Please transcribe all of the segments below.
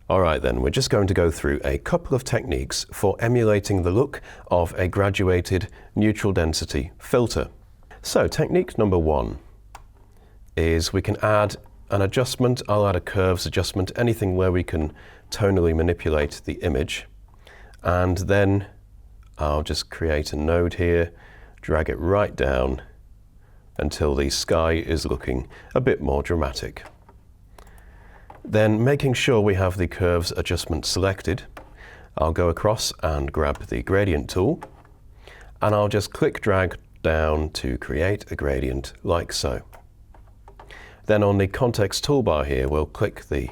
Alright then, we're just going to go through a couple of techniques for emulating the look of a graduated neutral density filter. So technique number one is we can add an adjustment. I'll add a curves adjustment, anything where we can tonally manipulate the image. And then I'll just create a node here, drag it right down until the sky is looking a bit more dramatic. Then, making sure we have the curves adjustment selected, I'll go across and grab the gradient tool, and I'll just click drag down to create a gradient like so. Then on the context toolbar here, we'll click the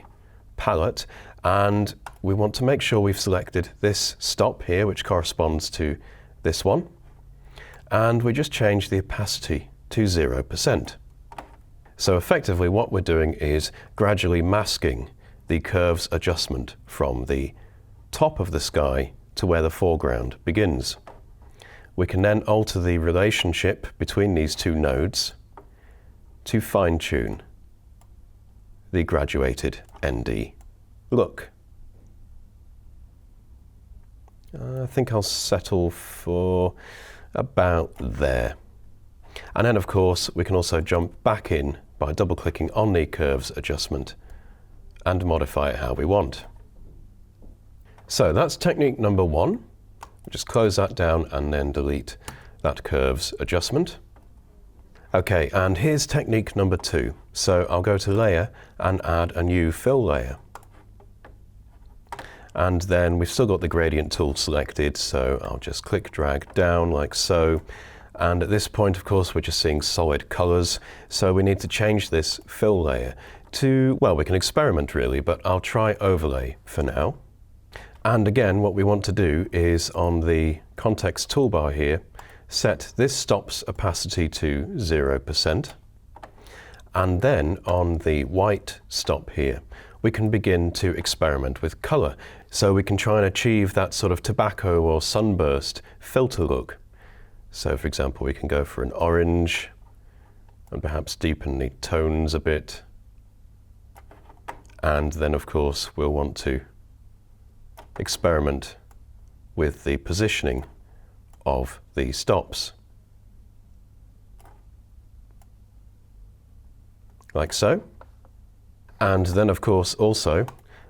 palette, and we want to make sure we've selected this stop here, which corresponds to this one, and we just change the opacity to 0%. So effectively what we're doing is gradually masking the curves adjustment from the top of the sky to where the foreground begins. We can then alter the relationship between these two nodes to fine-tune the graduated ND look. I think I'll settle for about there. And then of course we can also jump back in by double-clicking on the curves adjustment and modify it how we want. So that's technique number one. We'll just close that down and then delete that curves adjustment. Okay, and here's technique number two. So I'll go to layer and add a new fill layer. And then we've still got the gradient tool selected, so I'll just click drag down like so. And at this point, of course, we're just seeing solid colors, so we need to change this fill layer to, well, we can experiment really, but I'll try overlay for now. And again, what we want to do is on the context toolbar here, set this stop's opacity to 0%. And then on the white stop here, we can begin to experiment with color. So we can try and achieve that sort of tobacco or sunburst filter look. So for example, we can go for an orange and perhaps deepen the tones a bit. And then of course, we'll want to experiment with the positioning of the stops. Like so. And then of course also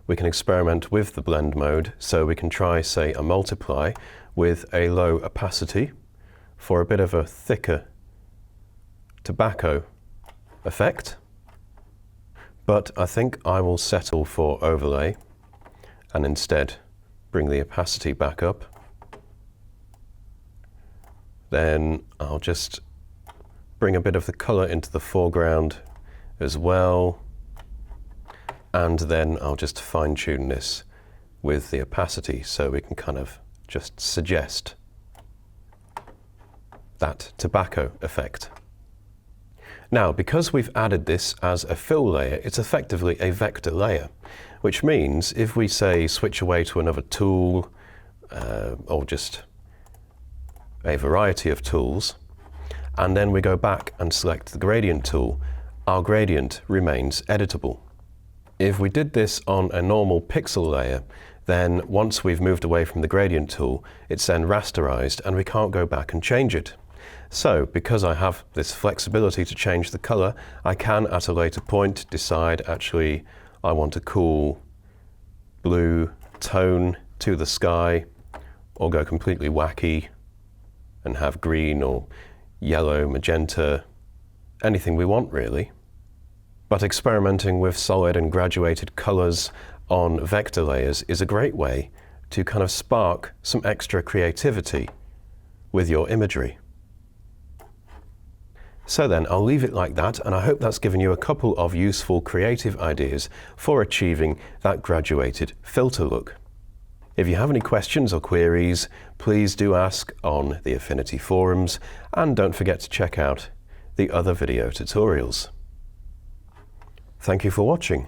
we can experiment with the blend mode, so we can try, say, a multiply with a low opacity for a bit of a thicker tobacco effect. But I think I will settle for overlay and instead bring the opacity back up. Then I'll just bring a bit of the color into the foreground as well. And then I'll just fine-tune this with the opacity so we can kind of just suggest that tobacco effect. Now, because we've added this as a fill layer, it's effectively a vector layer, which means if we say switch away to another tool or just a variety of tools, and then we go back and select the gradient tool, our gradient remains editable. If we did this on a normal pixel layer, then once we've moved away from the gradient tool, it's then rasterized and we can't go back and change it. So because I have this flexibility to change the color, I can at a later point decide actually I want a cool blue tone to the sky, or go completely wacky and have green or yellow, magenta, anything we want really. But experimenting with solid and graduated colors on vector layers is a great way to kind of spark some extra creativity with your imagery. So then I'll leave it like that, and I hope that's given you a couple of useful creative ideas for achieving that graduated filter look. If you have any questions or queries, please do ask on the Affinity forums, and don't forget to check out the other video tutorials. Thank you for watching.